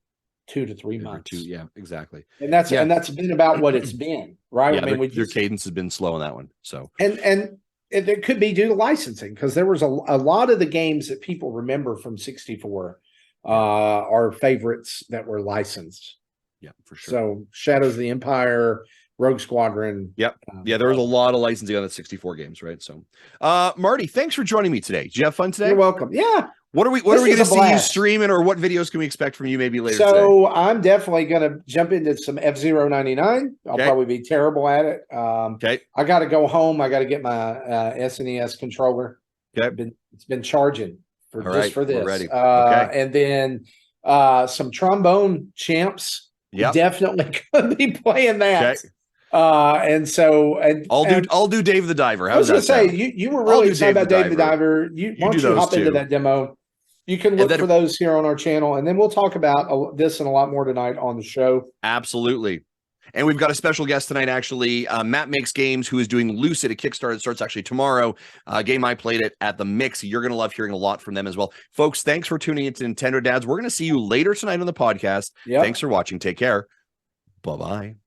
2 to 3 months. Yeah, exactly. And that's been about what it's been, right? Yeah, I mean, their cadence has been slow on that one. So and it could be due to licensing, because there was a lot of the games that people remember from 64 are favorites that were licensed. Yeah, for sure. So Shadows of the Empire, Rogue Squadron. Yep. There was a lot of licensing on the 64 games, right? So Marty, thanks for joining me today. Did you have fun today? You're welcome. Yeah. What are we going to see you streaming, or what videos can we expect from you maybe later today? So I'm definitely going to jump into some F-Zero 99. I'll probably be terrible at it. I got to go home. I got to get my SNES controller. Okay. It's been charging for this. We're ready. And then some trombone champs. Yeah. Definitely going to be playing that. Okay. I'll do Dave the Diver. I was going to say, you were really excited about Dave the Diver. Why don't you hop into that demo? You can look for those here on our channel, and then we'll talk about this and a lot more tonight on the show. Absolutely. And we've got a special guest tonight, actually. Matt Makes Games, who is doing Lucid, a Kickstarter that starts actually tomorrow. Game I played it at the Mix. You're going to love hearing a lot from them as well. Folks, thanks for tuning into Nintendo Dads. We're going to see you later tonight on the podcast. Thanks for watching. Take care. Bye-bye.